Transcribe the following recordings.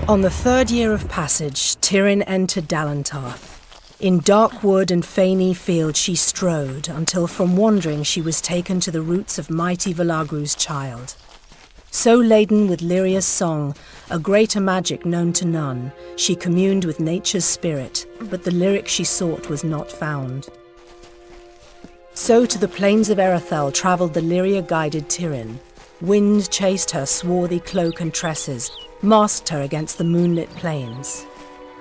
On the third year of passage, Tiryn entered Dalantarth. In dark wood and fany field she strode, until from wandering she was taken to the roots of mighty Velagru's child. So laden with Lyria's song, a greater magic known to none, she communed with nature's spirit, but the lyric she sought was not found. So to the plains of Erethel travelled the Lyria-guided Tiryn. Wind chased her swarthy cloak and tresses, masked her against the moonlit plains.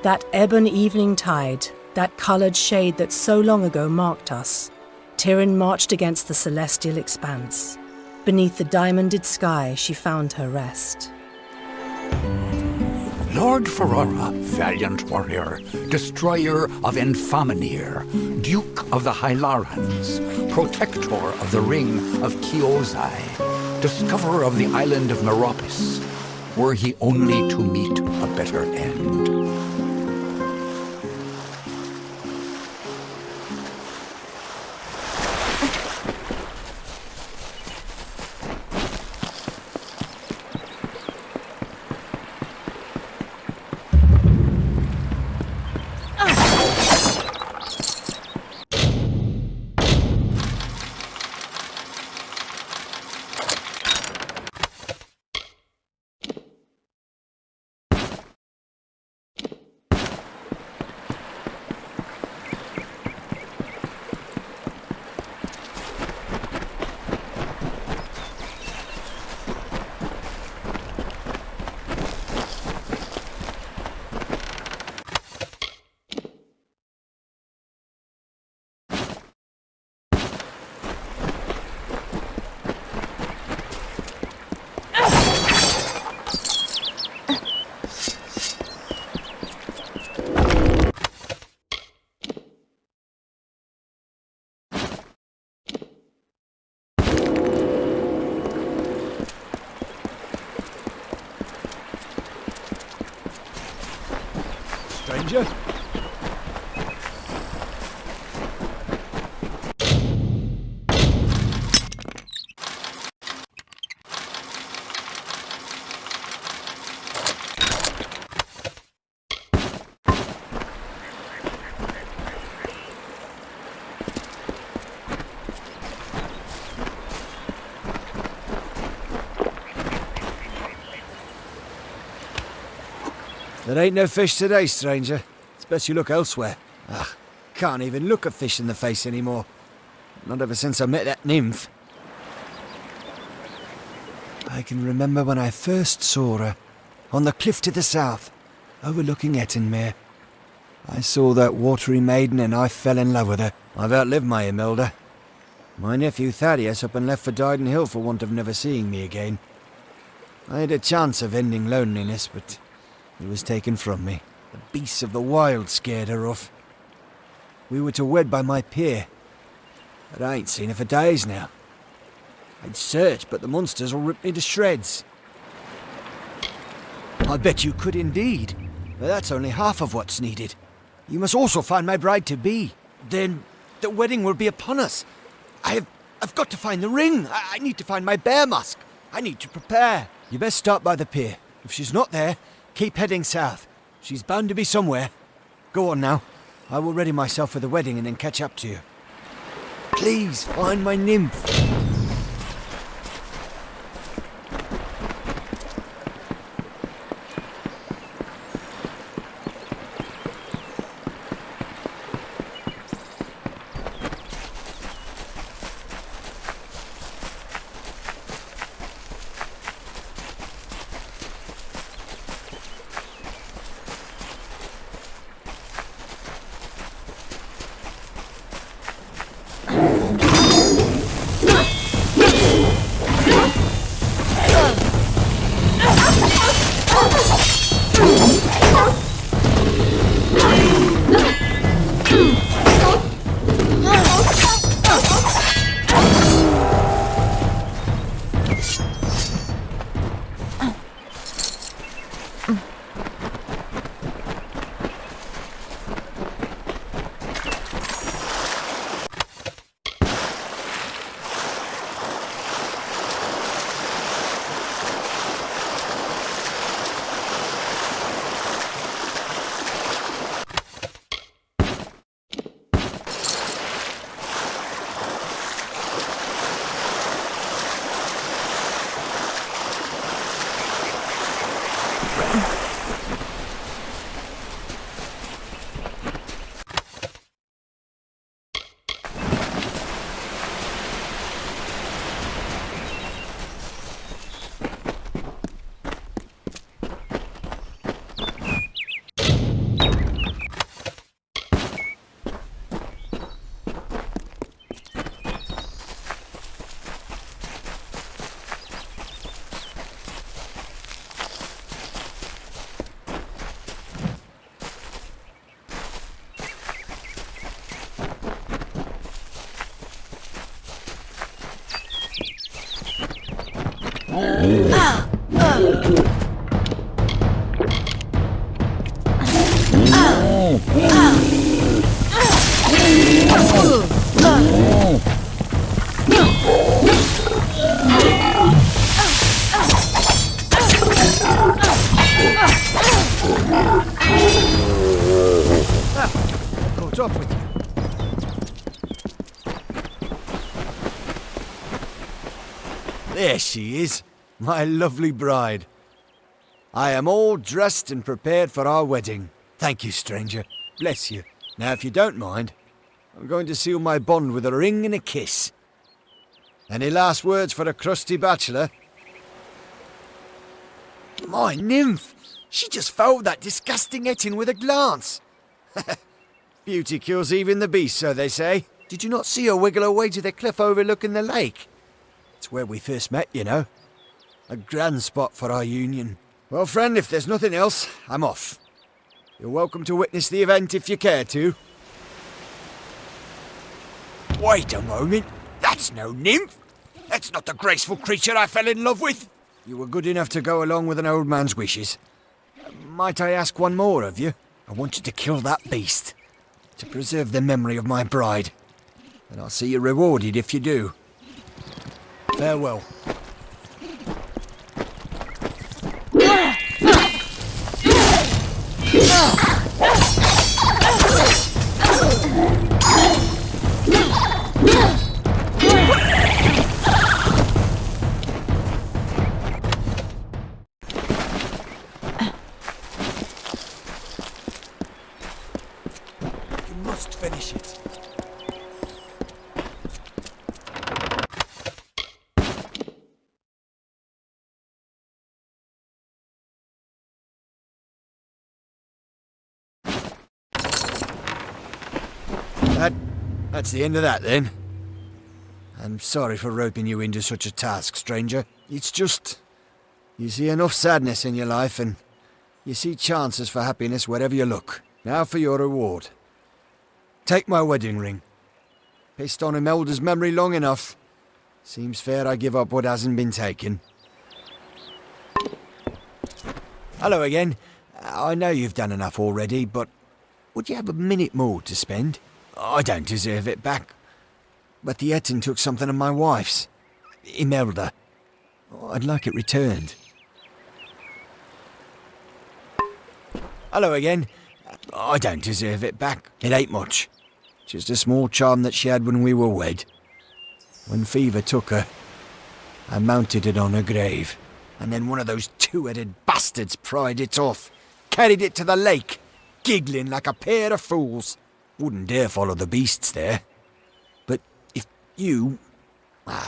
That ebon evening tide, that coloured shade that so long ago marked us, Tiryn marched against the celestial expanse. Beneath the diamonded sky she found her rest. Lord Ferrara, valiant warrior, destroyer of Enfaminir, Duke of the Hylarans, protector of the Ring of Kiozai, discoverer of the island of Meropis, were he only to meet a better end. Stranger? There ain't no fish today, stranger. It's best you look elsewhere. Can't even look a fish in the face anymore. Not ever since I met that nymph. I can remember when I first saw her, on the cliff to the south, overlooking Ettinmere. I saw that watery maiden and I fell in love with her. I've outlived my Imelda. My nephew Thaddeus up and left for Dyden Hill for want of never seeing me again. I had a chance of ending loneliness, but it was taken from me. The beasts of the wild scared her off. We were to wed by my pier, but I ain't seen her for days now. I'd searched, but the monsters will rip me to shreds. I bet you could indeed, but that's only half of what's needed. You must also find my bride-to-be. Then the wedding will be upon us. I've got to find the ring. I need to find my bear mask. I need to prepare. You best start by the pier. If she's not there, keep heading south. She's bound to be somewhere. Go on now. I will ready myself for the wedding and then catch up to you. Please, find my nymph. Caught up with you. There she is, my lovely bride. I am all dressed and prepared for our wedding. Thank you, stranger. Bless you. Now, if you don't mind, I'm going to seal my bond with a ring and a kiss. Any last words for a crusty bachelor? My nymph! She just fouled that disgusting Ettin with a glance. Beauty kills even the beast, so they say. Did you not see her wiggle her way to the cliff overlooking the lake? It's where we first met, you know. A grand spot for our union. Well, friend, if there's nothing else, I'm off. You're welcome to witness the event if you care to. Wait a moment. That's no nymph. That's not the graceful creature I fell in love with. You were good enough to go along with an old man's wishes. Might I ask one more of you? I want you to kill that beast, to preserve the memory of my bride. And I'll see you rewarded if you do. Farewell. You must finish it. That's the end of that, then. I'm sorry for roping you into such a task, stranger. It's just... you see enough sadness in your life, and you see chances for happiness wherever you look. Now for your reward. Take my wedding ring. Pissed on Imelda's memory long enough. Seems fair I give up what hasn't been taken. Hello again. I know you've done enough already, but would you have a minute more to spend? I don't deserve it back. But the Ettin took something of my wife's. Imelda. I'd like it returned. Hello again. I don't deserve it back. It ain't much. Just a small charm that she had when we were wed. When fever took her, I mounted it on her grave. And then one of those two-headed bastards pried it off. Carried it to the lake, giggling like a pair of fools. Wouldn't dare follow the beasts there. But if you...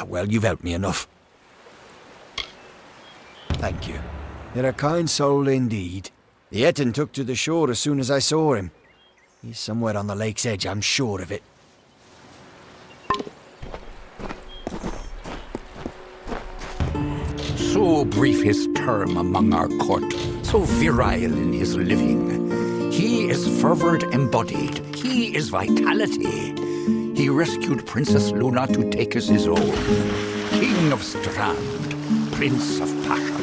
well, you've helped me enough. Thank you. You're a kind soul indeed. The Ettin took to the shore as soon as I saw him. He's somewhere on the lake's edge, I'm sure of it. So brief his term among our court, so virile in his living. He is fervor embodied, he is vitality. He rescued Princess Luna to take as his own. King of Strand, Prince of Passion.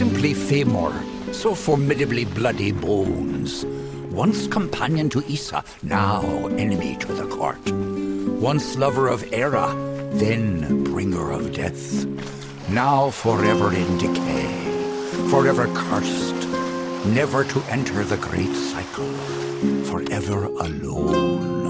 simply Famor, so formidably bloody bones. Once companion to Issa, now enemy to the court. Once lover of Era, then bringer of death. Now forever in decay, forever cursed, never to enter the great cycle, forever alone.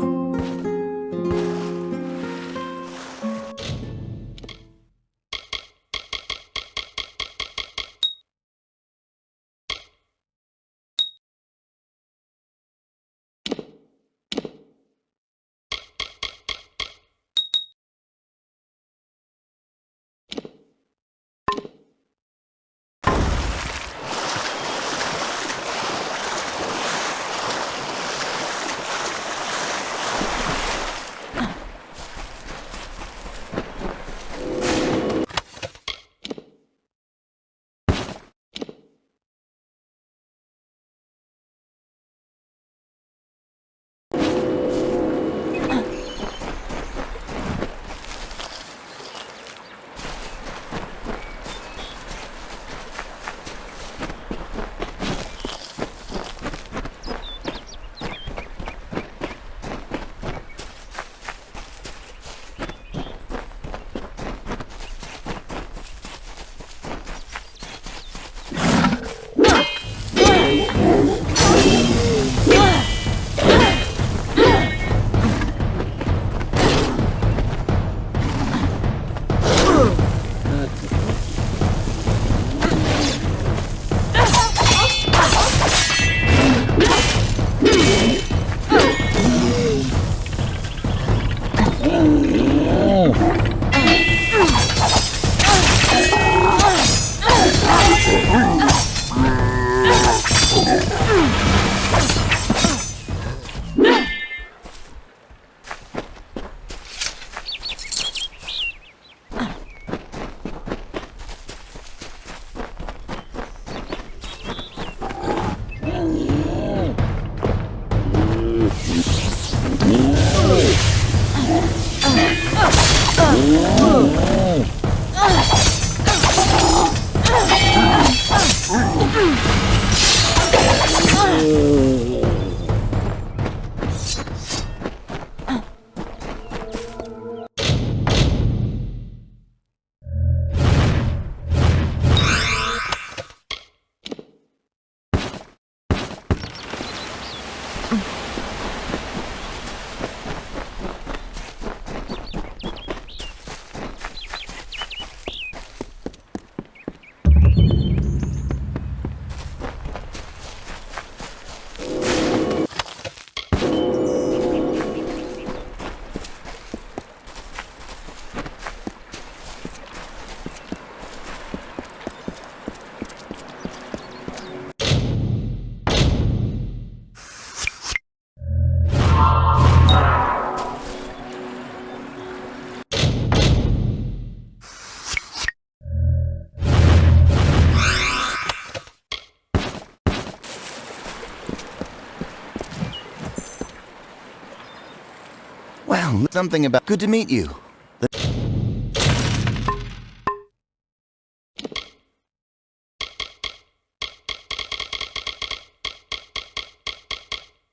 Well, something about... Good to meet you.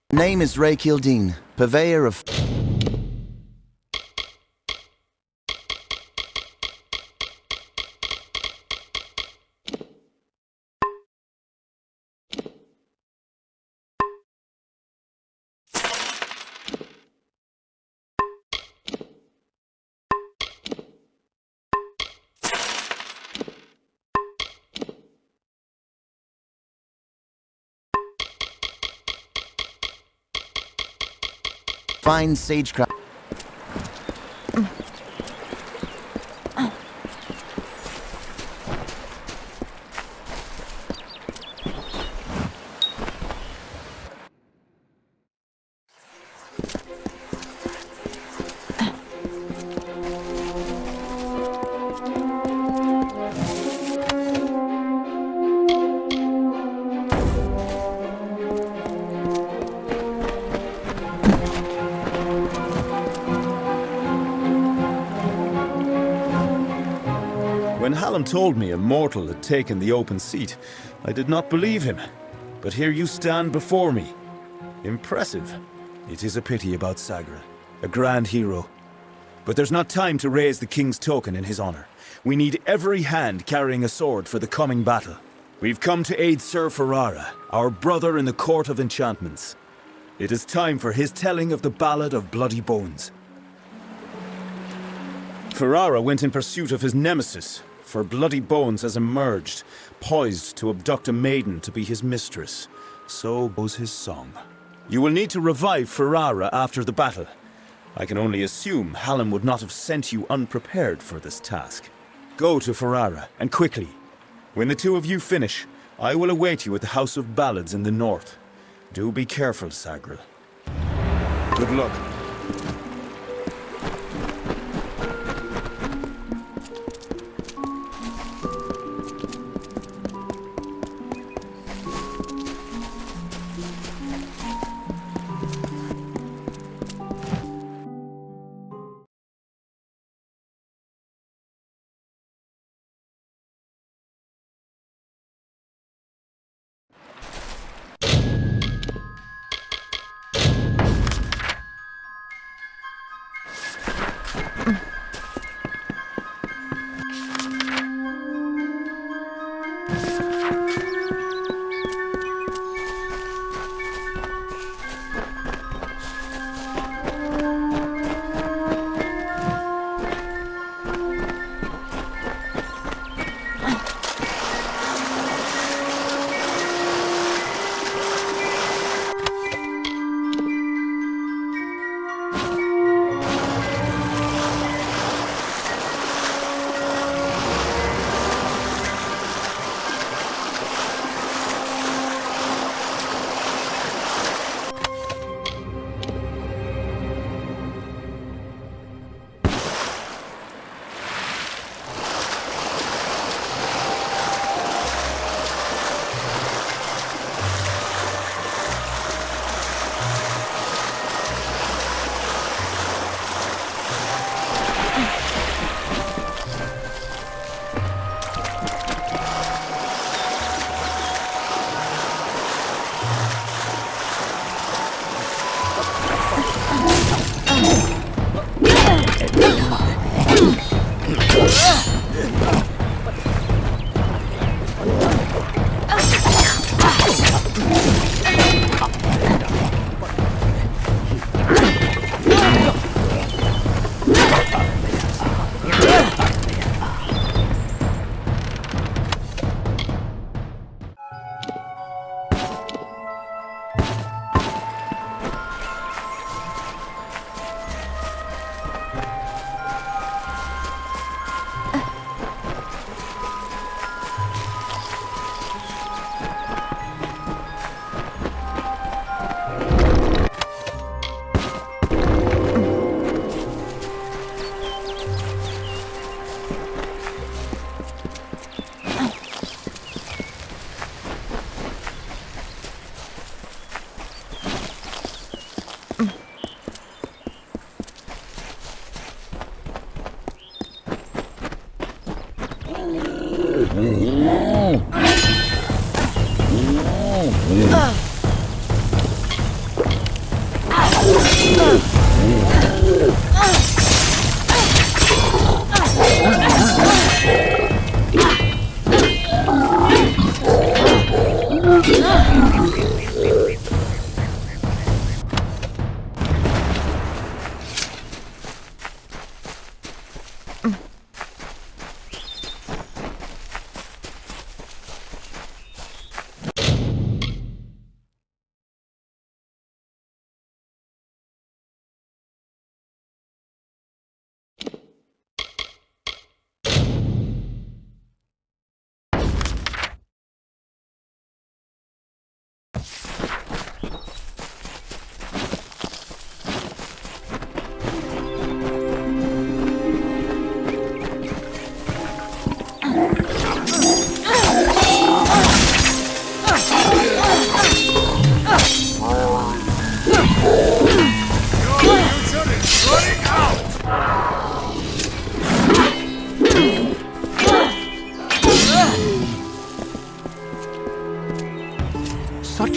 The name is Ray Kildine, purveyor of... fine sagecraft. When Hallam told me a mortal had taken the open seat, I did not believe him. But here you stand before me. Impressive. It is a pity about Sagril, a grand hero. But there's not time to raise the king's token in his honor. We need every hand carrying a sword for the coming battle. We've come to aid Sir Ferrara, our brother in the Court of Enchantments. It is time for his telling of the Ballad of Bloody Bones. Ferrara went in pursuit of his nemesis, for Bloody Bones has emerged, poised to abduct a maiden to be his mistress. So goes his song. You will need to revive Ferrara after the battle. I can only assume Hallam would not have sent you unprepared for this task. Go to Ferrara, and quickly. When the two of you finish, I will await you at the House of Ballads in the north. Do be careful, Sagril. Good luck.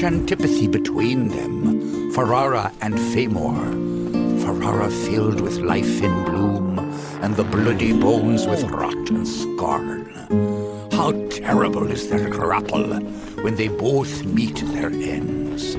much antipathy between them, Ferrara and Famor. Ferrara filled with life in bloom, and the bloody bones with rot and scorn. How terrible is their grapple when they both meet their ends.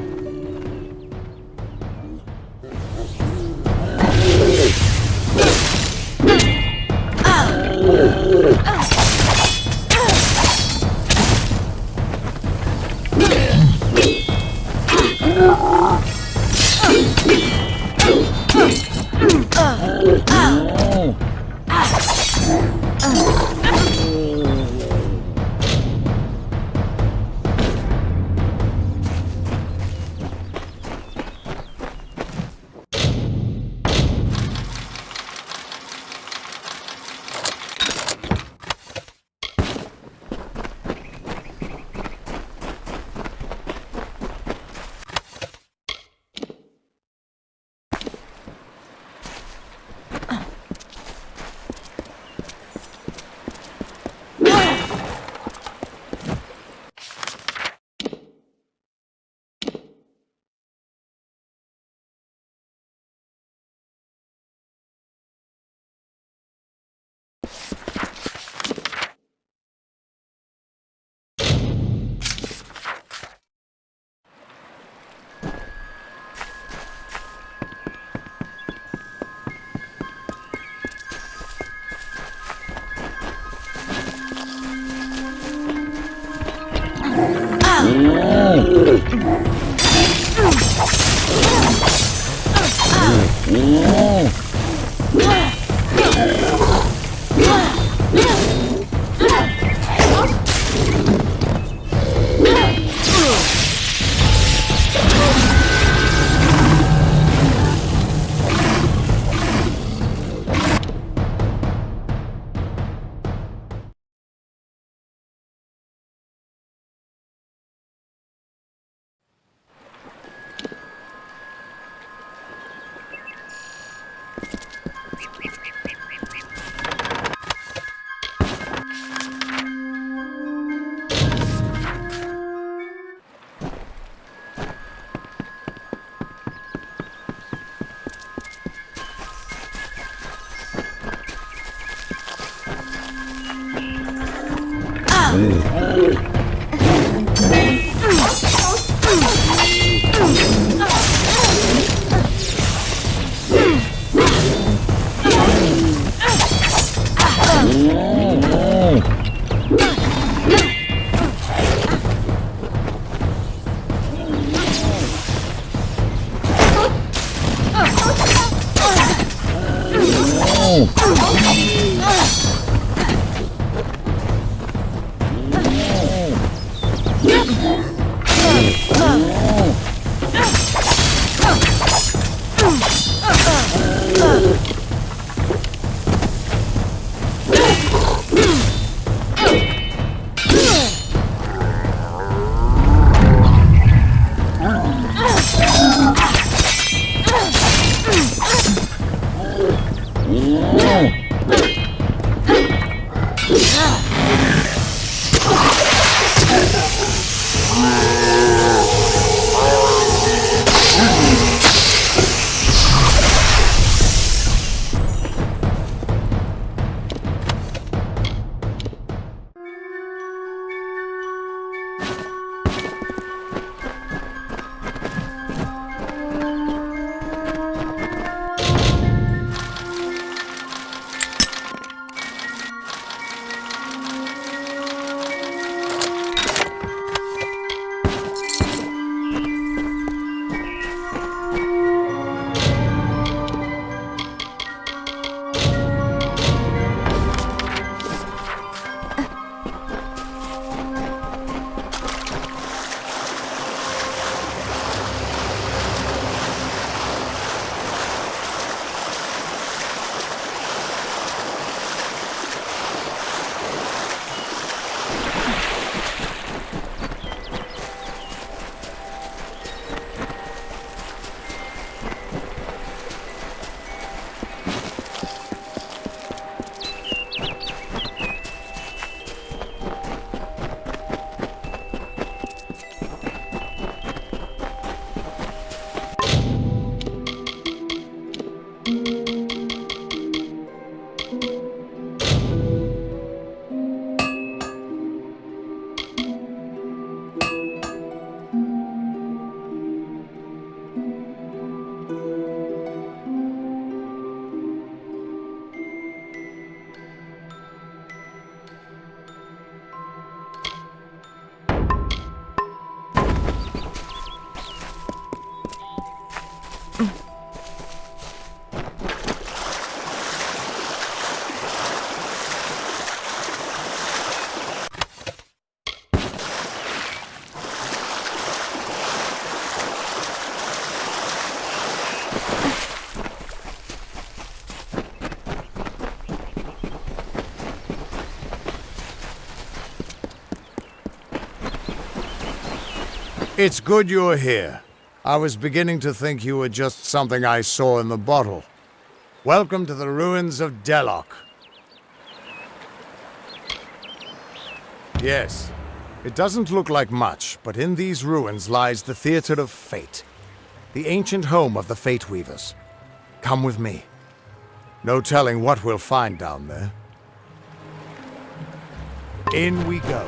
It's good you're here. I was beginning to think you were just something I saw in the bottle. Welcome to the ruins of Dellach. Yes, it doesn't look like much, but in these ruins lies the Theatre of Fate, the ancient home of the Fate Weavers. Come with me. No telling what we'll find down there. In we go.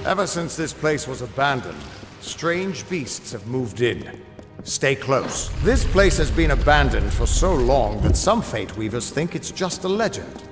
Ever since this place was abandoned, strange beasts have moved in. Stay close. This place has been abandoned for so long that some Fate Weavers think it's just a legend.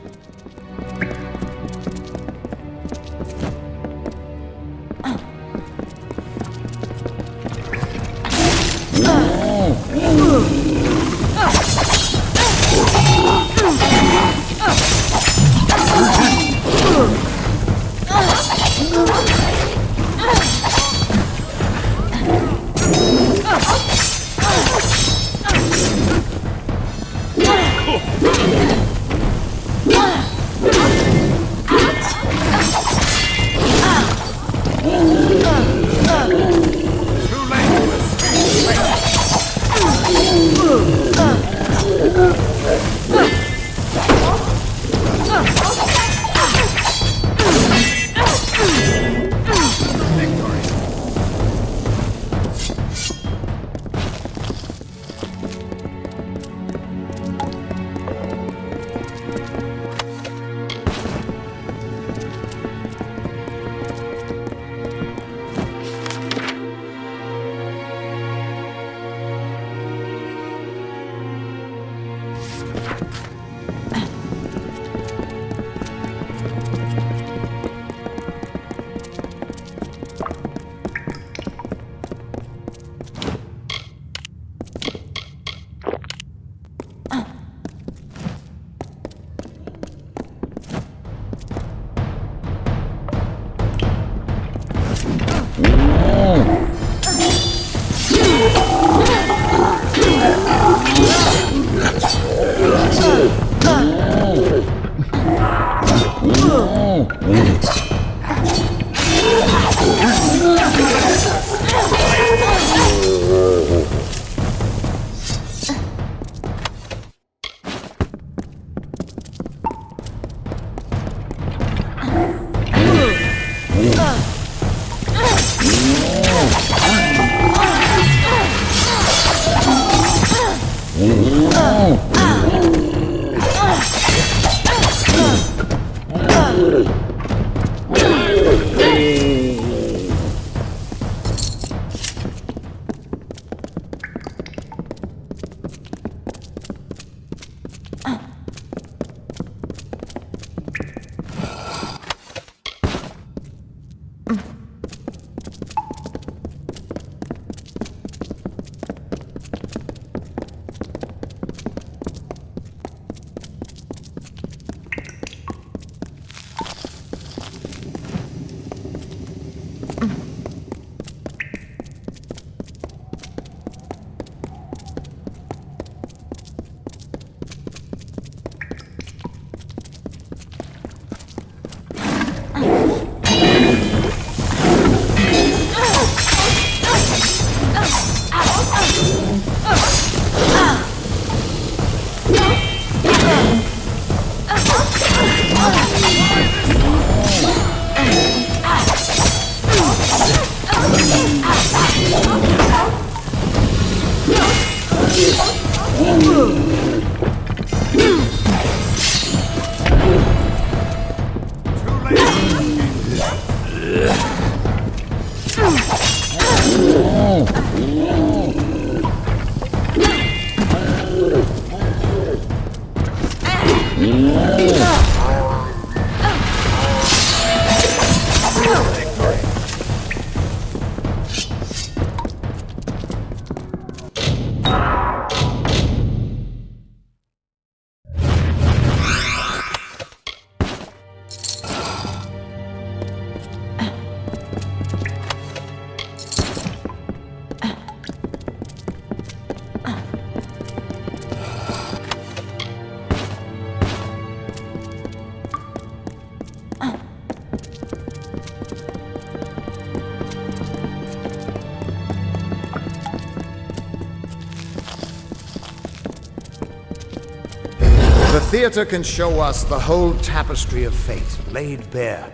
The theater can show us the whole tapestry of fate laid bare.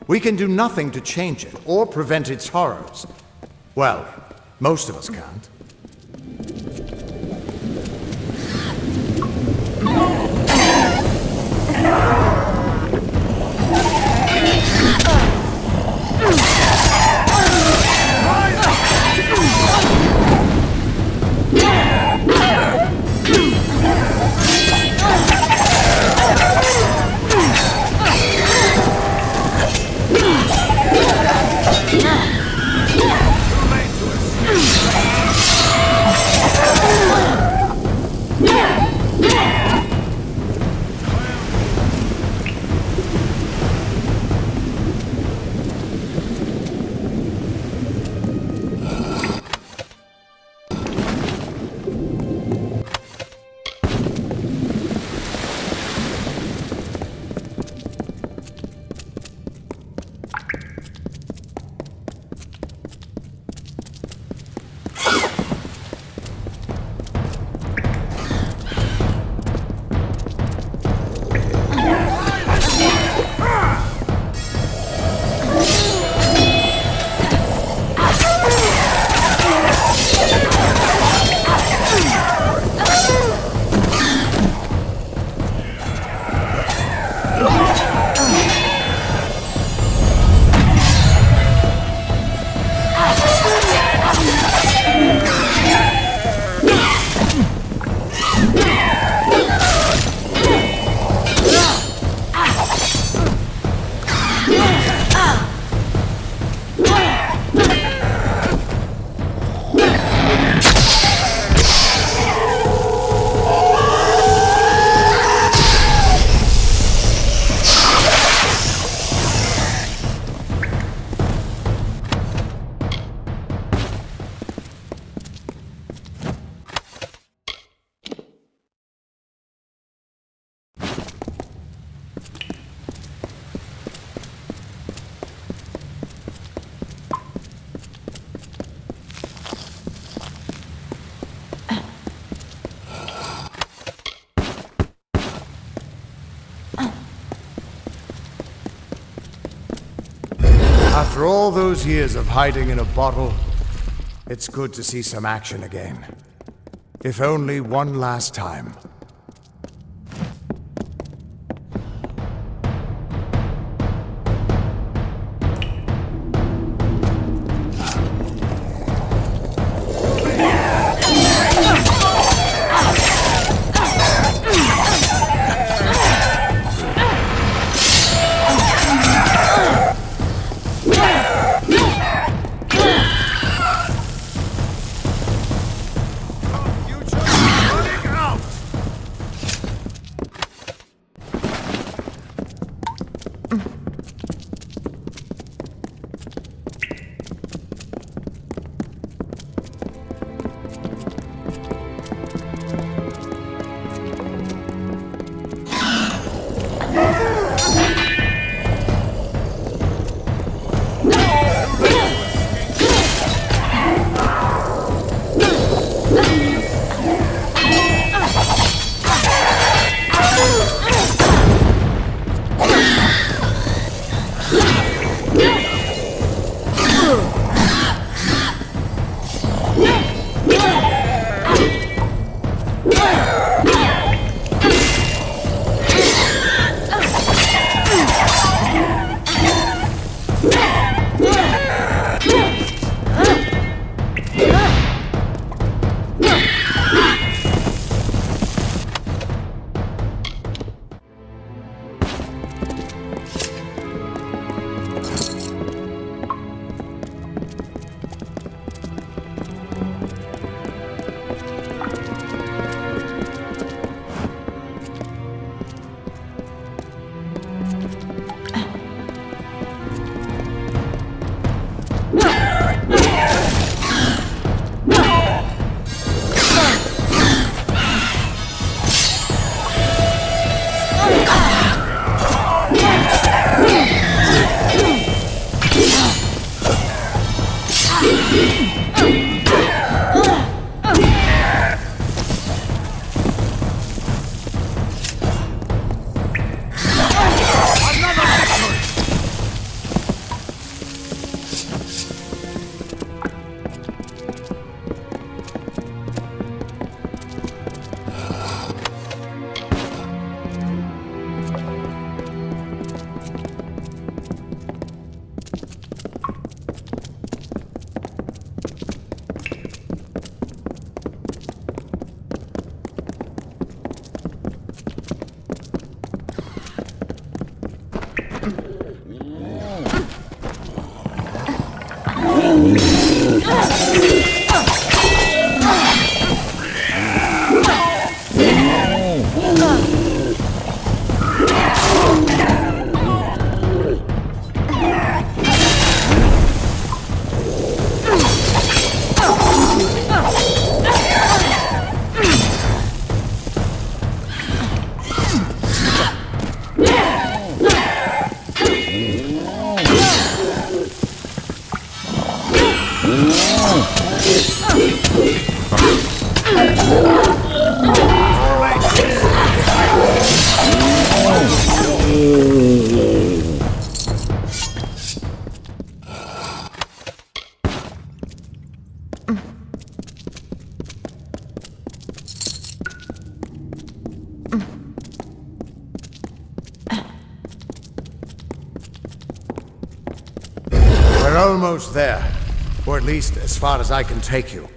We can do nothing to change it or prevent its horrors. Well, most of us can't. After all those years of hiding in a bottle, it's good to see some action again. If only one last time. We're almost there. Or at least as far as I can take you.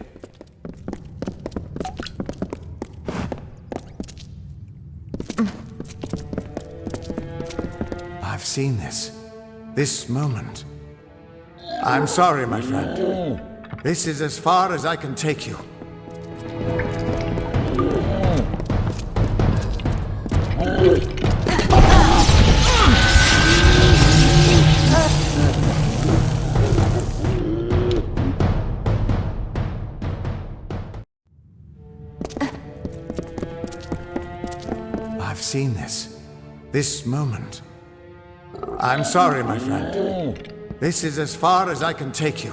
I've seen this. This moment. I'm sorry, my friend. This is as far as I can take you. I've seen this. This moment. I'm sorry, my friend. This is as far as I can take you.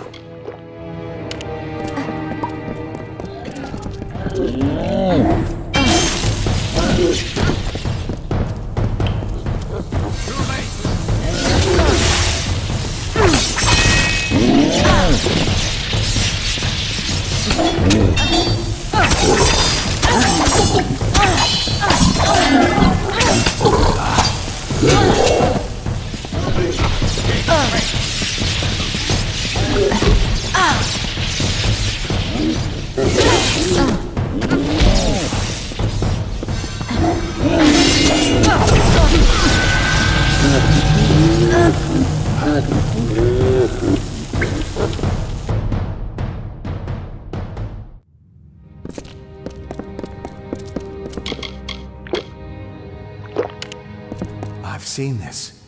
I've seen this.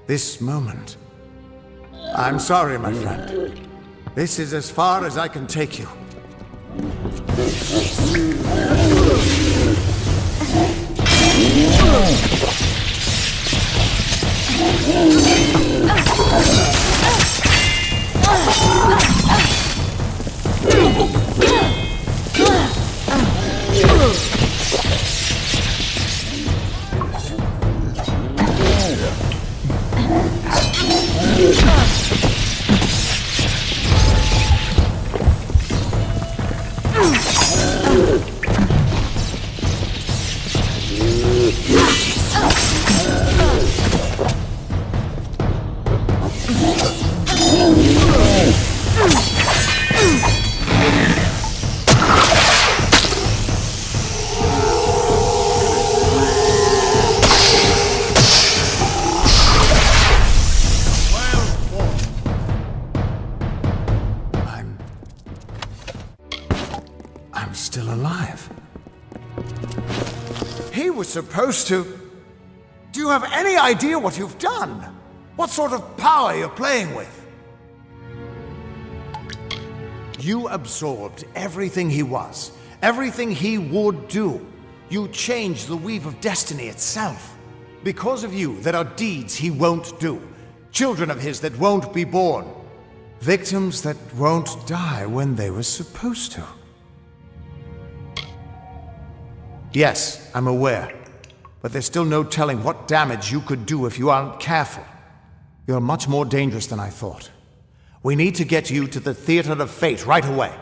This moment. I'm sorry, my friend. This is as far as I can take you. were supposed to... Do you have any idea what you've done? What sort of power you're playing with? You absorbed everything he was, everything he would do. You changed the weave of destiny itself. Because of you, there are deeds he won't do. Children of his that won't be born. Victims that won't die when they were supposed to. Yes, I'm aware. But there's still no telling what damage you could do if you aren't careful. You're much more dangerous than I thought. We need to get you to the Theater of Fate right away.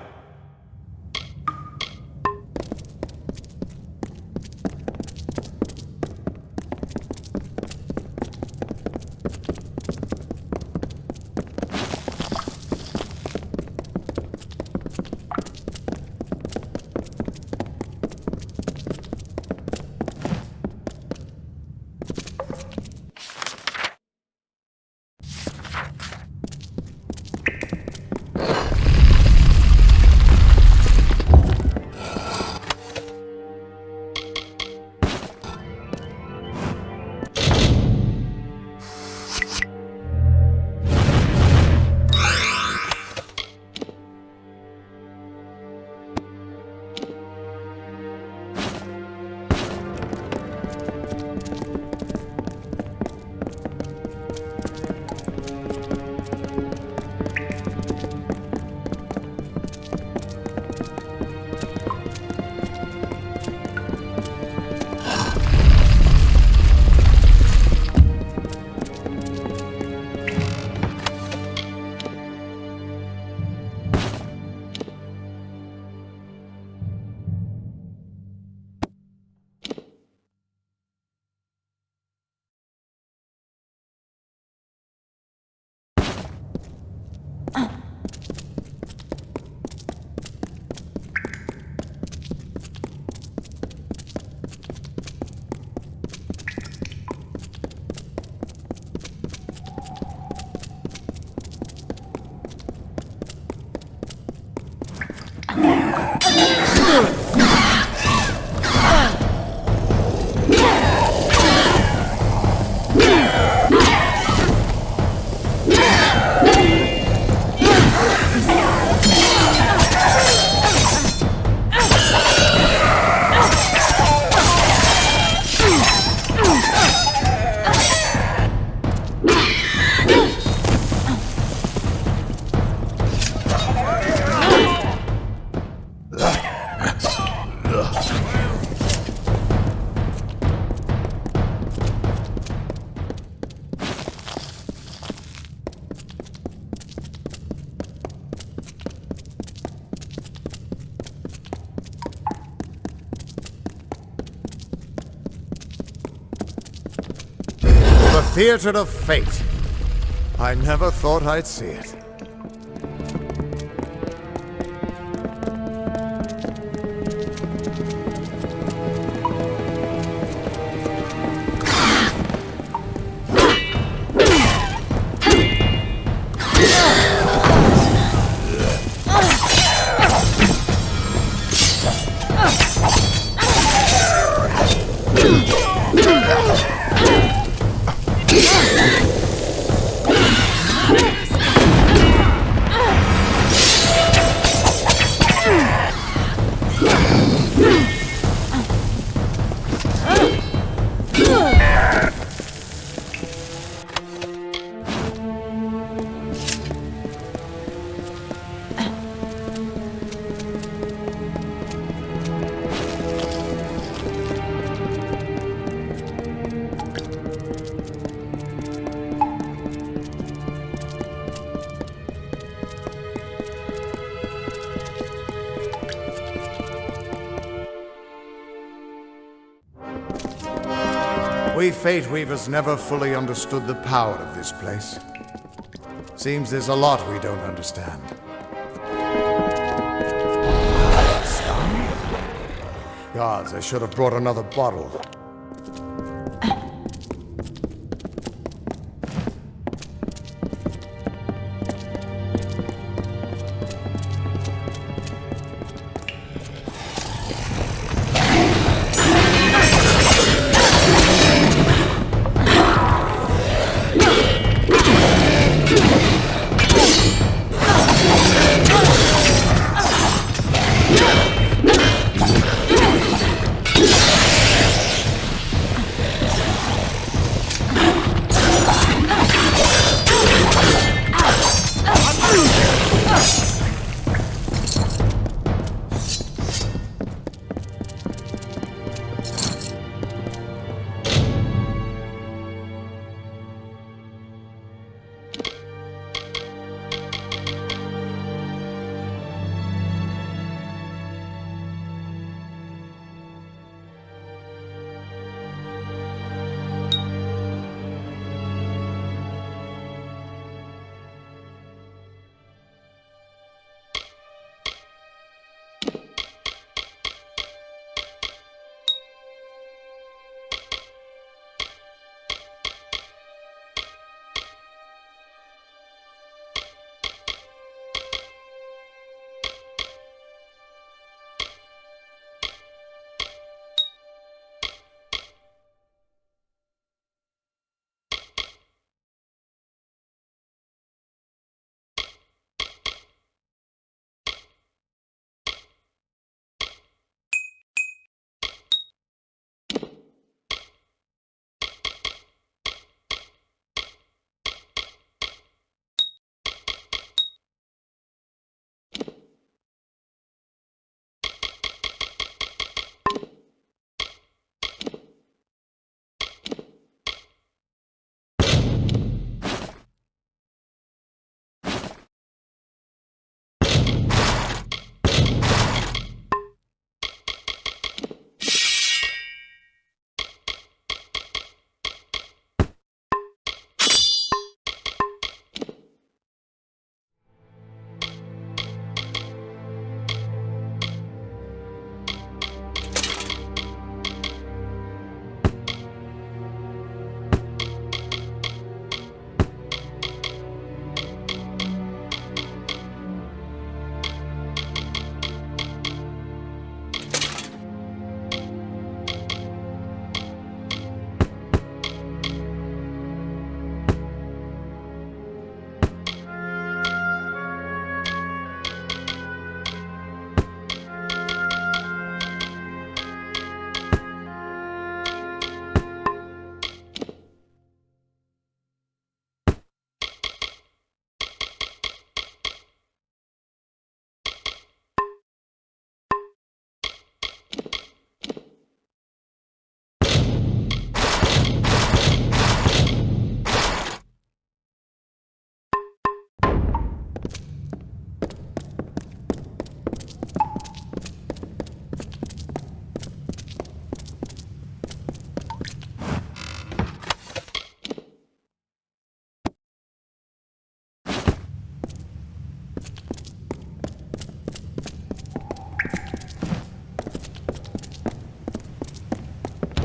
Theater of Fate. I never thought I'd see it. We Fate Weavers never fully understood the power of this place. Seems there's a lot we don't understand. Gods, I should have brought another bottle.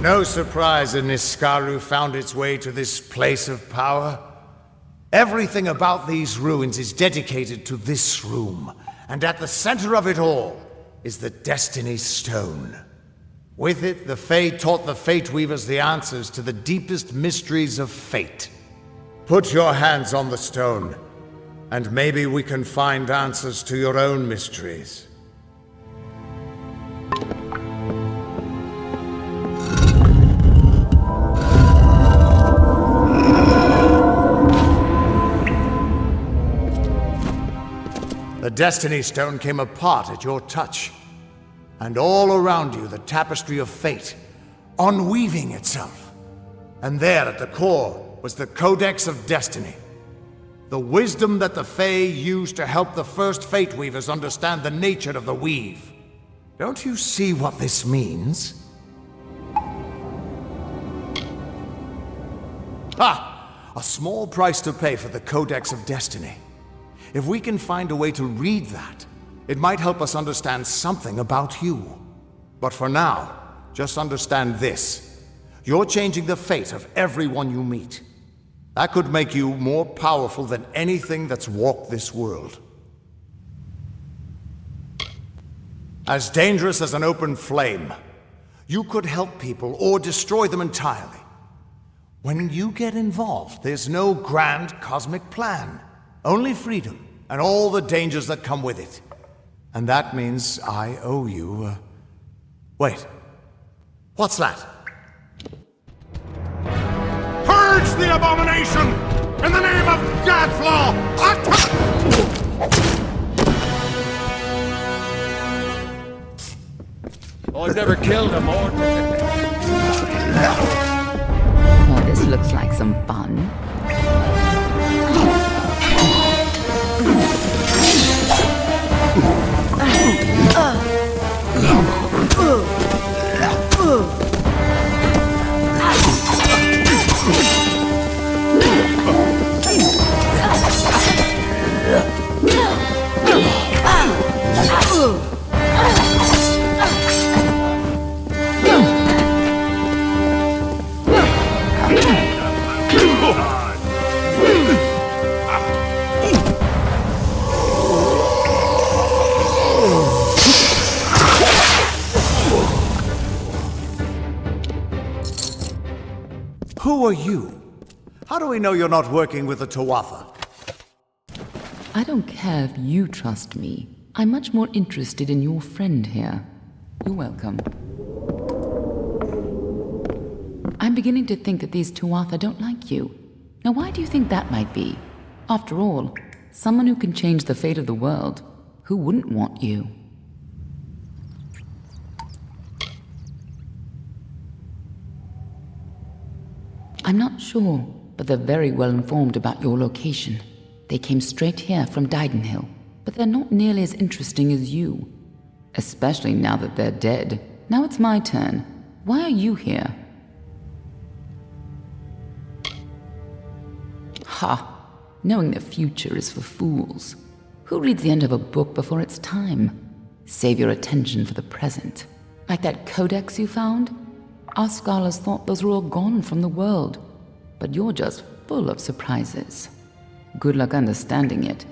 No surprise that Niskaru found its way to this place of power. Everything about these ruins is dedicated to this room, and at the center of it all is the Destiny Stone. With it, the Fae taught the Fate Weavers the answers to the deepest mysteries of fate. Put your hands on the stone, and maybe we can find answers to your own mysteries. The Destiny Stone came apart at your touch, and all around you the tapestry of fate, unweaving itself. And there at the core was the Codex of Destiny, the wisdom that the Fae used to help the first Fate Weavers understand the nature of the weave. Don't you see what this means? A small price to pay for the Codex of Destiny. If we can find a way to read that, it might help us understand something about you. But for now, just understand this. You're changing the fate of everyone you meet. That could make you more powerful than anything that's walked this world. As dangerous as an open flame, you could help people or destroy them entirely. When you get involved, there's no grand cosmic plan. Only freedom, and all the dangers that come with it. And that means I owe you, Wait. What's that? Purge the abomination! In the name of Gadflaw! I've never killed a mortal. Oh, this looks like some fun. Who are you? How do we know you're not working with the Tuatha? I don't care if you trust me. I'm much more interested in your friend here. You're welcome. I'm beginning to think that these Tuatha don't like you. Now why do you think that might be? After all, someone who can change the fate of the world, who wouldn't want you? I'm not sure, but they're very well informed about your location. They came straight here from Didenhill, but they're not nearly as interesting as you. Especially now that they're dead. Now it's my turn. Why are you here? Ha! Knowing the future is for fools. Who reads the end of a book before it's time? Save your attention for the present. Like that codex you found? Our scholars thought those were all gone from the world, but you're just full of surprises. Good luck understanding it.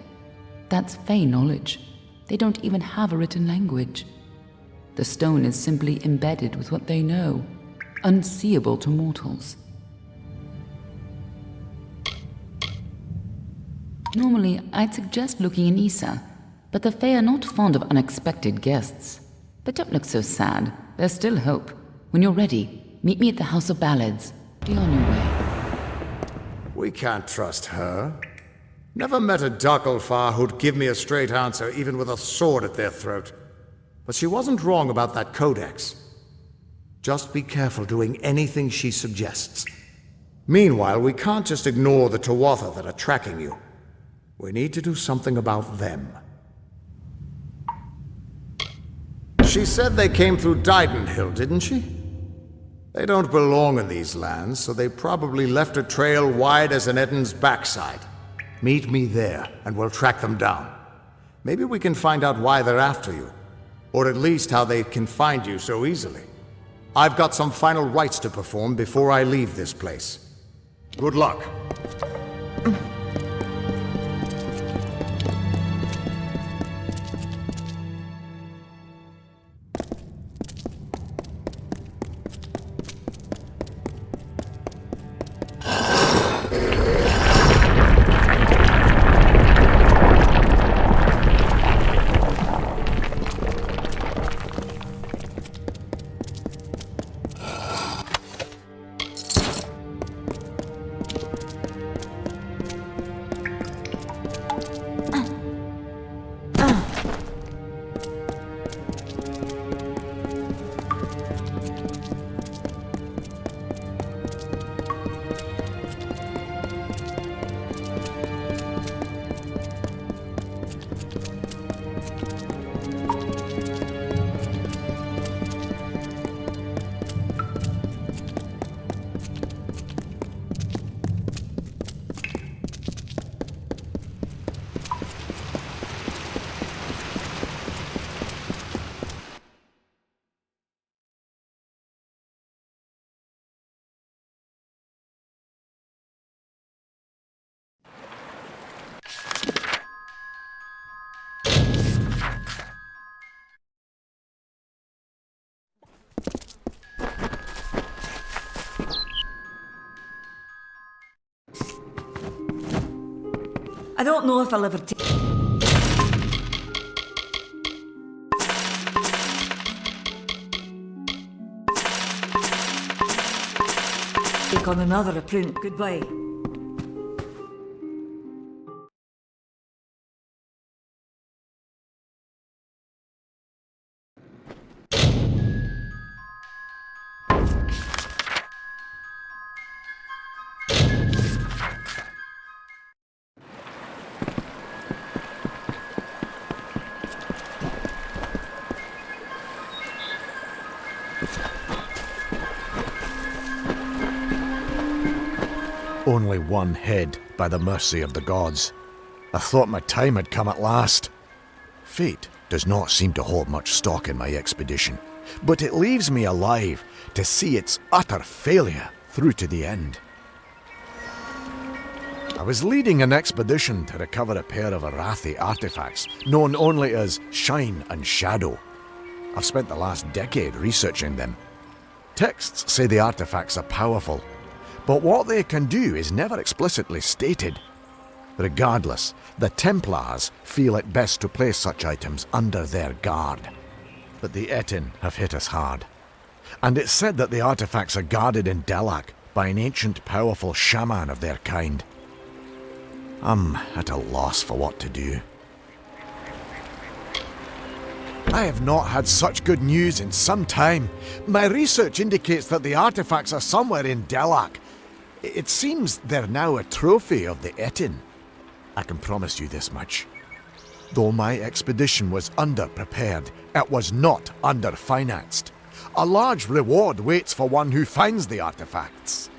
That's Fae knowledge. They don't even have a written language. The stone is simply embedded with what they know, unseeable to mortals. Normally, I'd suggest looking in Issa, but the Fae are not fond of unexpected guests. But don't look so sad. There's still hope. When you're ready, meet me at the House of Ballads. Be on your way. We can't trust her. Never met a Darkelfar who'd give me a straight answer, even with a sword at their throat. But she wasn't wrong about that codex. Just be careful doing anything she suggests. Meanwhile, we can't just ignore the Tuatha that are tracking you. We need to do something about them. She said they came through Didenhill, didn't she? They don't belong in these lands, so they probably left a trail wide as an Ettin's backside. Meet me there, and we'll track them down. Maybe we can find out why they're after you, or at least how they can find you so easily. I've got some final rites to perform before I leave this place. Good luck. I don't know if I'll ever take on another apprentice. Goodbye. Only one head, by the mercy of the gods. I thought my time had come at last. Fate does not seem to hold much stock in my expedition, but it leaves me alive to see its utter failure through to the end. I was leading an expedition to recover a pair of Arathi artifacts, known only as Shine and Shadow. I've spent the last decade researching them. Texts say the artifacts are powerful, but what they can do is never explicitly stated. Regardless, the Templars feel it best to place such items under their guard. But the Ettin have hit us hard. And it's said that the artifacts are guarded in Dellach by an ancient powerful shaman of their kind. I'm at a loss for what to do. I have not had such good news in some time. My research indicates that the artifacts are somewhere in Dellach. It seems they're now a trophy of the Ettin. I can promise you this much. Though my expedition was underprepared, it was not underfinanced. A large reward waits for one who finds the artifacts.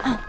Ah!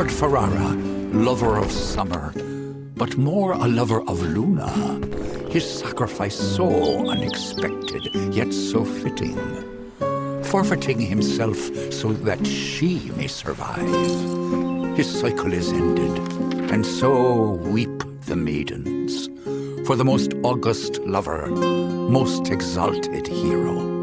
Lord Ferrara, lover of summer, but more a lover of Luna. His sacrifice so unexpected, yet so fitting. Forfeiting himself so that she may survive. his cycle is ended, and so weep the maidens for the most august lover, most exalted hero.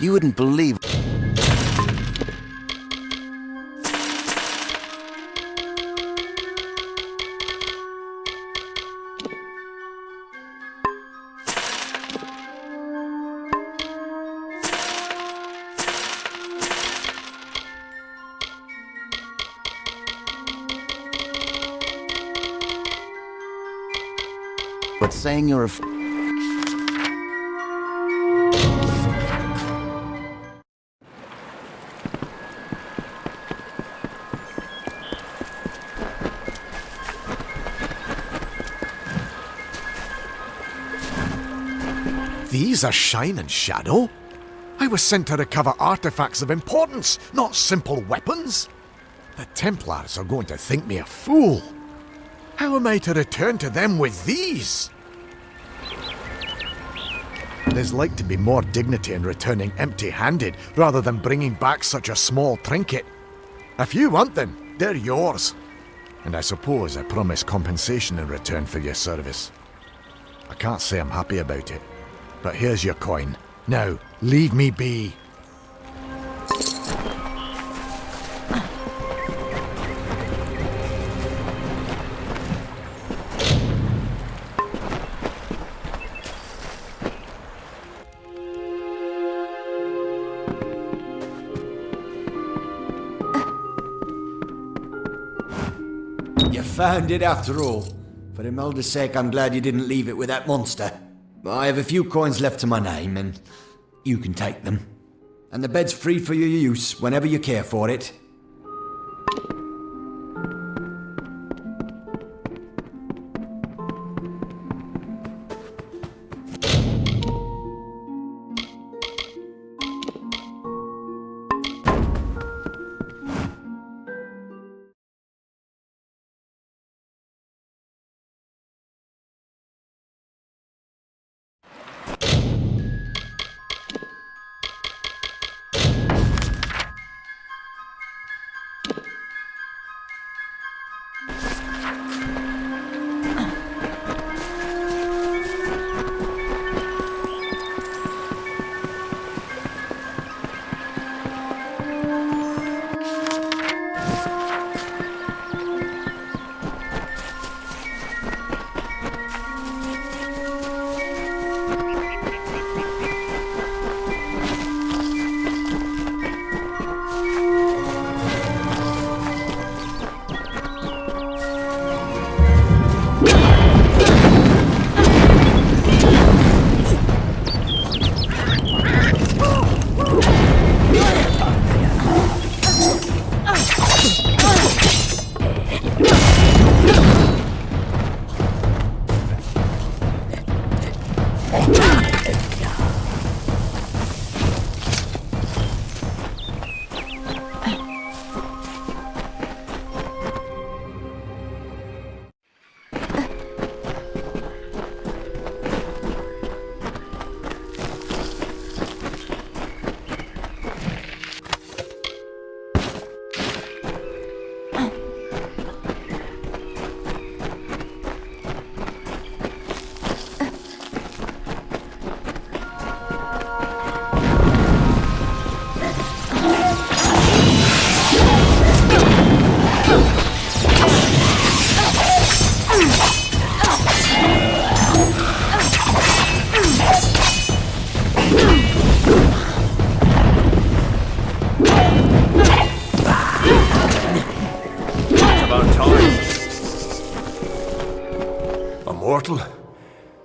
You wouldn't believe... But saying you're a... These are Shine and Shadow? I was sent to recover artifacts of importance, not simple weapons. The Templars are going to think me a fool. How am I to return to them with these? There's like to be more dignity in returning empty-handed rather than bringing back such a small trinket. If you want them, they're yours. And I suppose I promise compensation in return for your service. I can't say I'm happy about it, but here's your coin. Now, leave me be. You found it after all. For Imelda's sake, I'm glad you didn't leave it with that monster. I have a few coins left to my name, and you can take them. And the bed's free for your use whenever you care for it.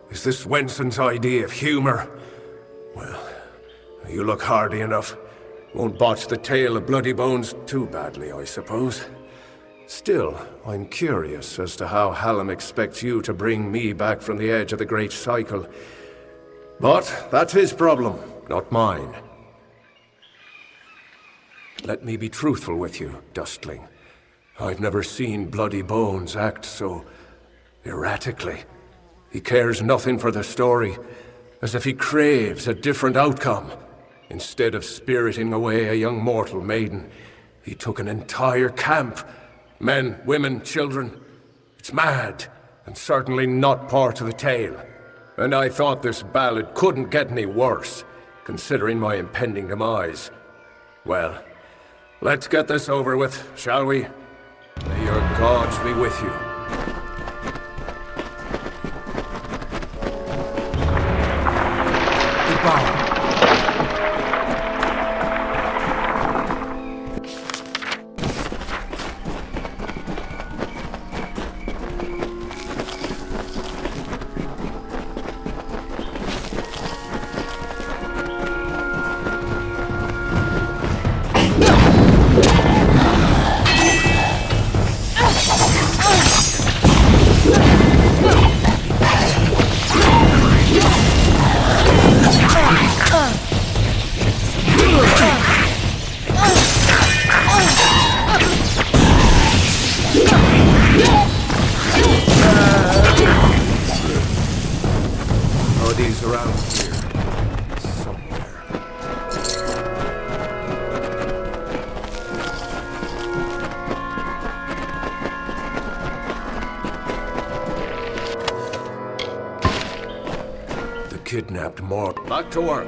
Is this Wenson's idea of humour? Well, you look hardy enough. Won't botch the tale of Bloody Bones too badly, I suppose. Still, I'm curious as to how Hallam expects you to bring me back from the edge of the Great Cycle. But that's his problem, not mine. Let me be truthful with you, Dustling. I've never seen Bloody Bones act so erratically. He cares nothing for the story, as if he craves a different outcome. Instead of spiriting away a young mortal maiden, he took an entire camp. Men, women, children. It's mad, and certainly not part of the tale. And I thought this ballad couldn't get any worse. considering my impending demise. Well, let's get this over with, shall we? May your gods be with you. Goodbye. Kidnapped more. Back to work.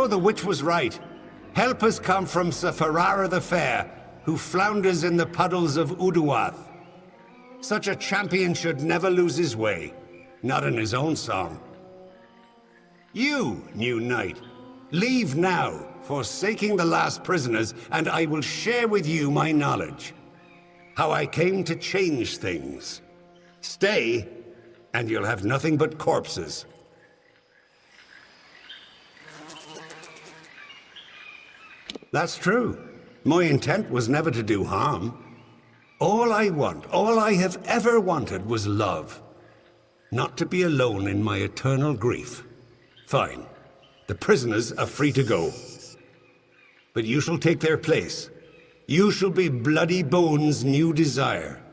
So the witch was right. Help has come from Sir Ferrara the Fair, who flounders in the puddles of Uduath. Such a champion should never lose his way, not in his own song. You, new knight, leave now, forsaking the last prisoners, and I will share with you my knowledge. How I came to change things. Stay, and you'll have nothing but corpses. That's true. My intent was never to do harm. All I want, all I have ever wanted was love. Not to be alone in my eternal grief. Fine. The prisoners are free to go. But you shall take their place. You shall be Bloody Bones' new desire.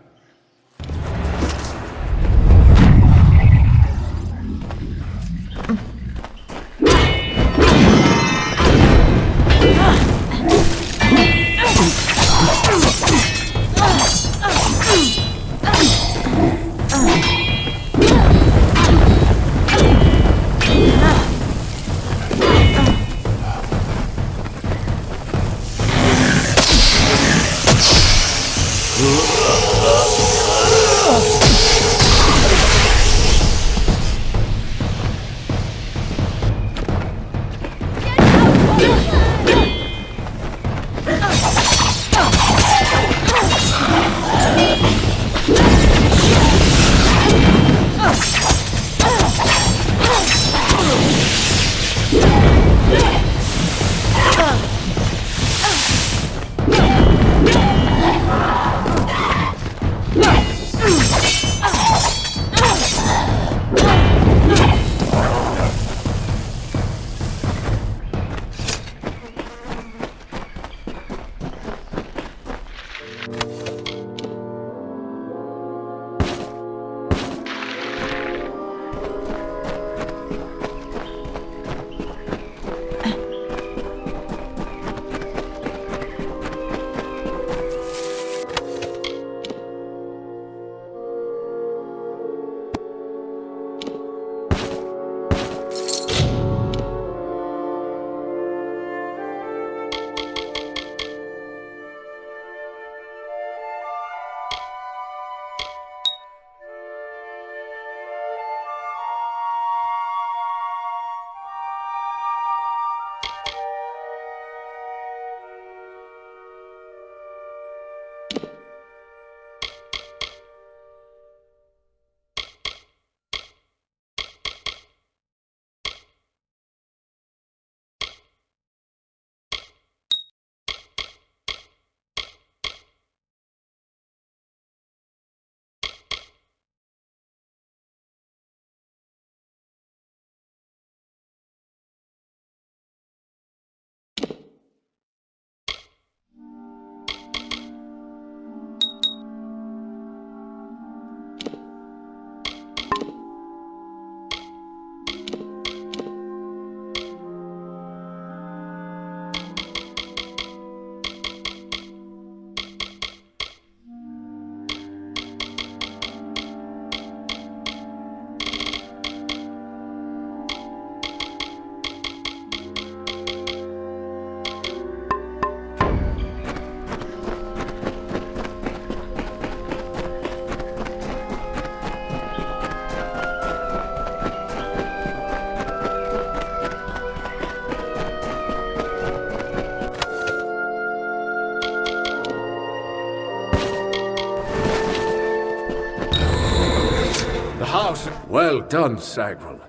Well done, Sagrel.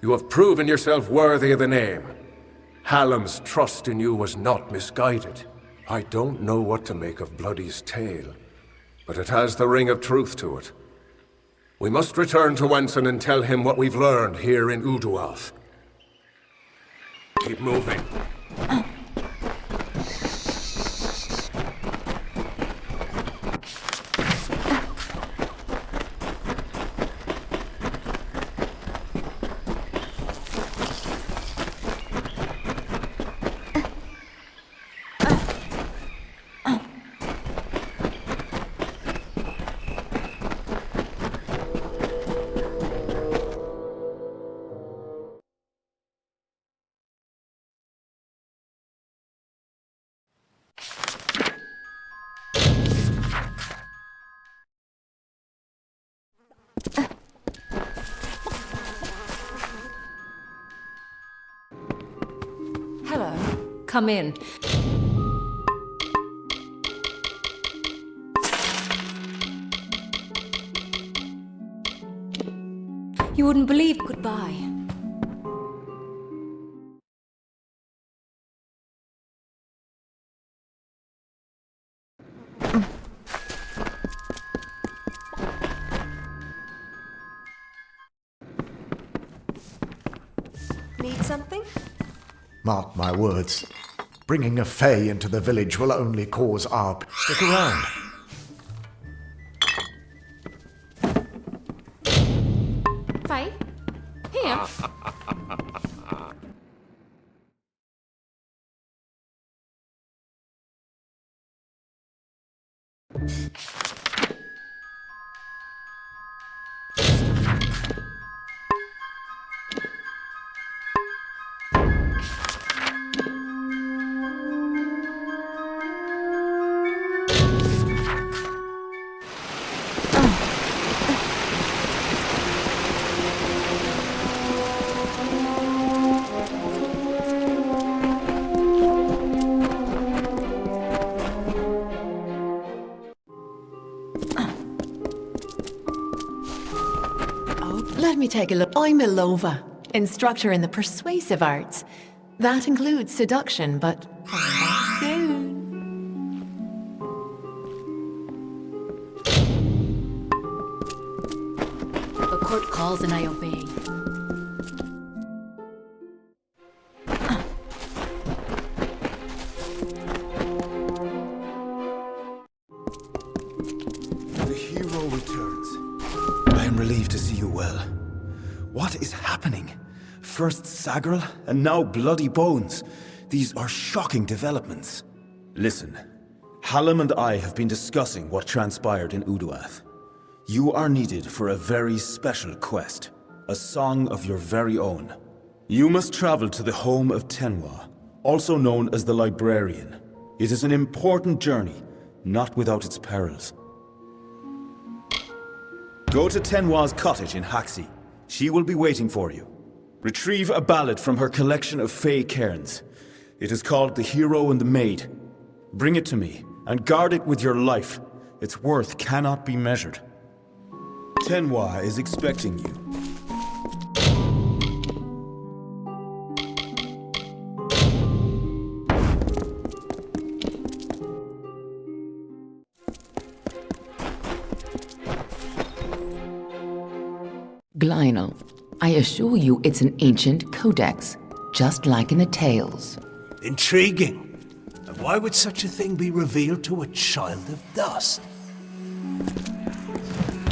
You have proven yourself worthy of the name. Hallam's trust in you was not misguided. I don't know what to make of Bloody's tale, but it has the ring of truth to it. We must return to Wenson and tell him what we've learned here in Uduath. Keep moving. Come in. You wouldn't believe. Goodbye. Need something? Mark my words. Bringing a Fae into the village will only cause our... Stick around. Faye? Here? Let me take a look. I'm Imelda, instructor in the persuasive arts. That includes seduction, but soon. The court calls and I obey. The hero returns. I am relieved to see you well. What is happening? First Sagrel, and now Bloody Bones. These are shocking developments. Listen, Hallam and I have been discussing what transpired in Uduath. You are needed for a very special quest, a song of your very own. You must travel to the home of Tenwa, also known as the Librarian. It is an important journey, not without its perils. Go to Tenwa's cottage in Haxi. She will be waiting for you. Retrieve a ballad from her collection of Fey cairns. It is called The Hero and the Maid. Bring it to me, and guard it with your life. Its worth cannot be measured. Tenwa is expecting you. Glynel, I assure you it's an ancient codex, just like in the tales. Intriguing. And why would such a thing be revealed to a child of dust?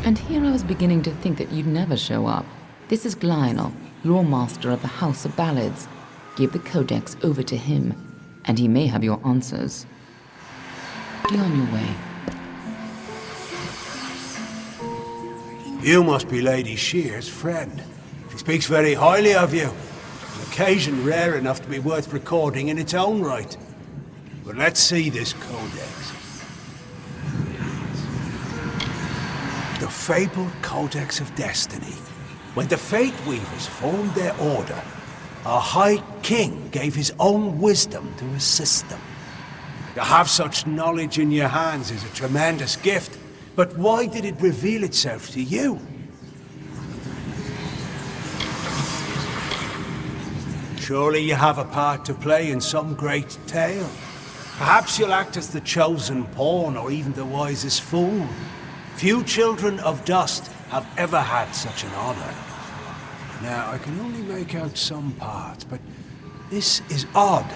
And here I was beginning to think that you'd never show up. This is Glynel, lore master of the House of Ballads. Give the codex over to him, and he may have your answers. Be on your way. You must be Lady Shear's friend. She speaks very highly of you. An occasion rare enough to be worth recording in its own right. But let's see this codex. The fabled Codex of Destiny. When the Fate Weavers formed their order, our High King gave his own wisdom to assist them. To have such knowledge in your hands is a tremendous gift. But why did it reveal itself to you? Surely you have a part to play in some great tale. Perhaps you'll act as the chosen pawn or even the wisest fool. Few children of dust have ever had such an honor. Now, I can only make out some parts, but this is odd.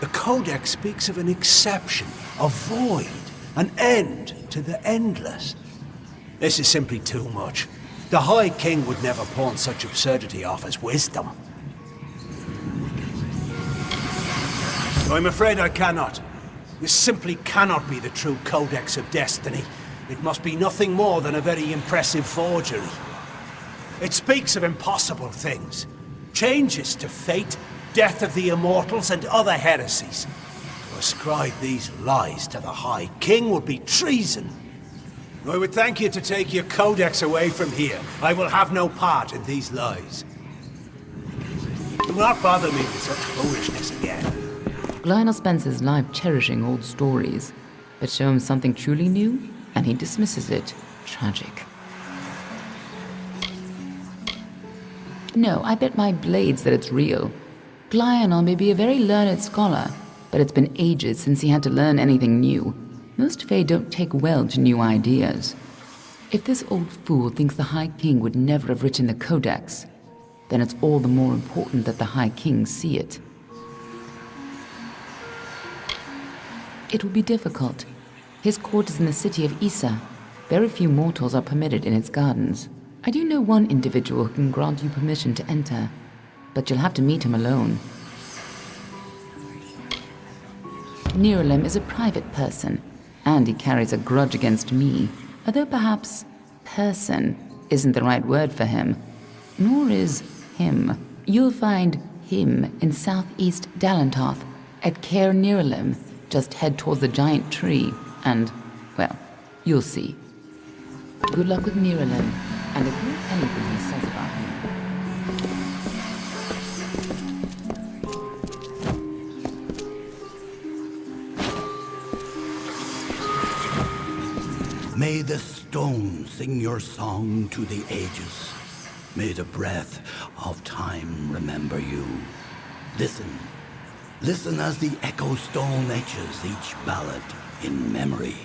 The Codex speaks of an exception, a void, an end to the endless. This is simply too much. The High King would never pawn such absurdity off as wisdom. I'm afraid I cannot. This simply cannot be the true Codex of Destiny. It must be nothing more than a very impressive forgery. It speaks of impossible things. Changes to fate, death of the immortals, and other heresies. To ascribe these lies to the High King would be treason. I would thank you to take your codex away from here. I will have no part in these lies. Do not bother me with such foolishness again. Lionel spends his life cherishing old stories, but show him something truly new, and he dismisses it. Tragic. No, I bet my blades that it's real. Lionel may be a very learned scholar, but it's been ages since he had to learn anything new. Most Fae don't take well to new ideas. If this old fool thinks the High King would never have written the Codex, then it's all the more important that the High King see it. It will be difficult. His court is in the city of Issa. Very few mortals are permitted in its gardens. I do know one individual who can grant you permission to enter, but you'll have to meet him alone. Nirelem is a private person, and he carries a grudge against me, although perhaps person isn't the right word for him, nor is him. You'll find him in southeast Dalantarth, at Cairn Nirelem. Just head towards the giant tree, and, well, you'll see. Good luck with Nirelem, and ignore anything he says about me. May the stone sing your song to the ages. May the breath of time remember you. Listen. Listen as the echo stone etches each ballad in memory.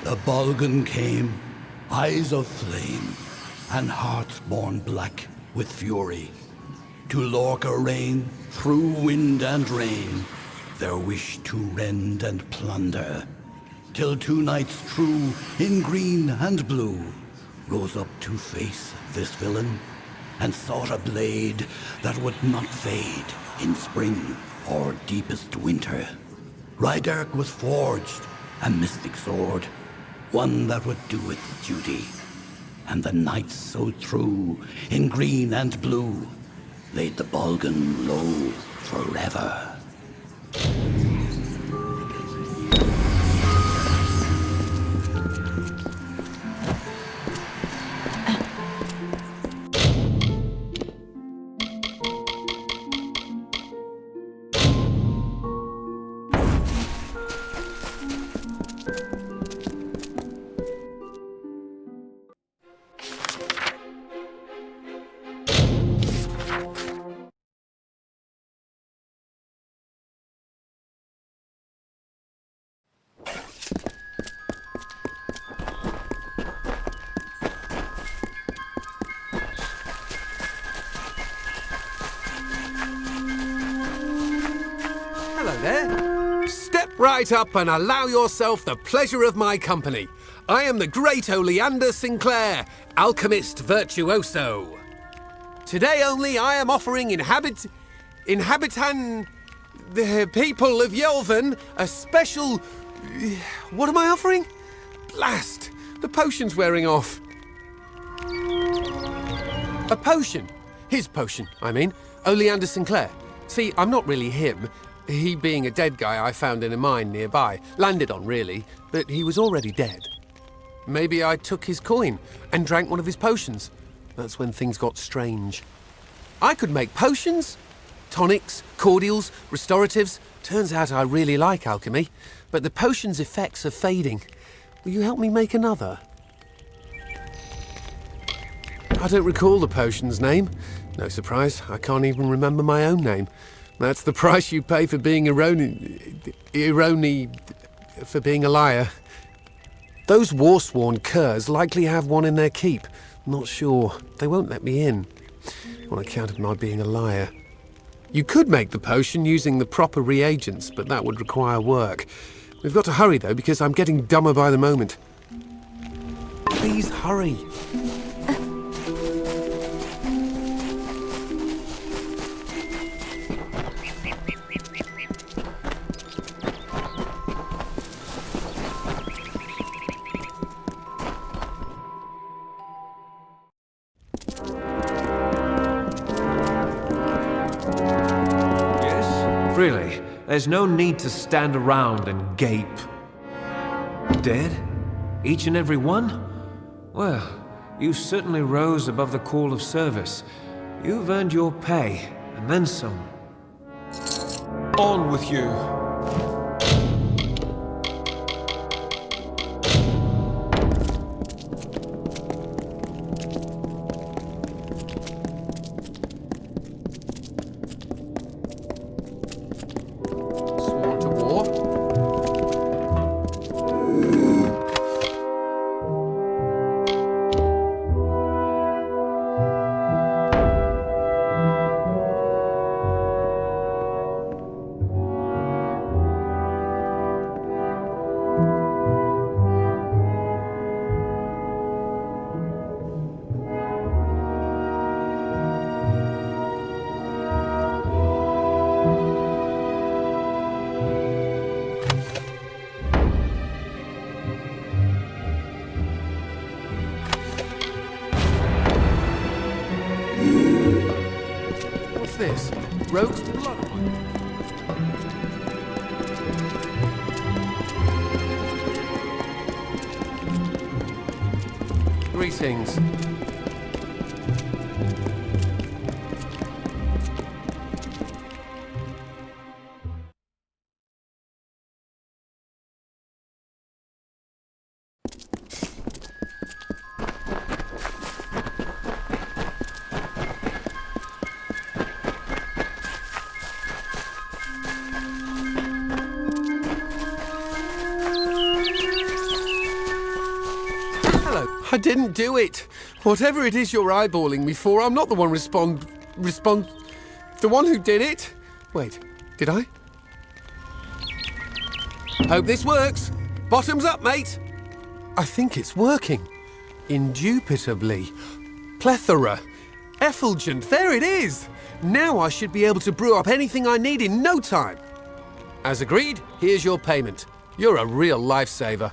The Bulgan came, eyes of flame, and hearts born black with fury. To Lorca reign, through wind and rain, their wish to rend and plunder, till two knights true, in green and blue, rose up to face this villain, and sought a blade that would not fade in spring or deepest winter. Rhyderk was forged, a mystic sword, one that would do its duty. And the knights so true, in green and blue, laid the Bulgan low forever. Right up and allow yourself the pleasure of my company. I am the great Oleander Sinclair, alchemist virtuoso. Today only I am offering the people of Yelvan a special... What am I offering? Blast! The potion's wearing off. A potion. His potion, I mean. Oleander Sinclair. See, I'm not really him. He being a dead guy I found in a mine nearby. Landed on, really, but he was already dead. Maybe I took his coin and drank one of his potions. That's when things got strange. I could make potions, tonics, cordials, restoratives. Turns out I really like alchemy, but the potion's effects are fading. Will you help me make another? I don't recall the potion's name. No surprise, I can't even remember my own name. That's the price you pay for being for being a liar. Those war-sworn curs likely have one in their keep. Not sure. They won't let me in, on account of my being a liar. You could make the potion using the proper reagents, but that would require work. We've got to hurry, though, because I'm getting dumber by the moment. Please hurry. Really, there's no need to stand around and gape. Dead? Each and every one? Well, you certainly rose above the call of service. You've earned your pay, and then some. On with you. Sworn to war. What's this? Rogue's blood. Greetings. I didn't do it. Whatever it is you're eyeballing me for, I'm not the one the one who did it. Wait, did I? Hope this works. Bottoms up, mate. I think it's working. Indubitably. Plethora. Effulgent. There it is. Now I should be able to brew up anything I need in no time. As agreed, here's your payment. You're a real lifesaver.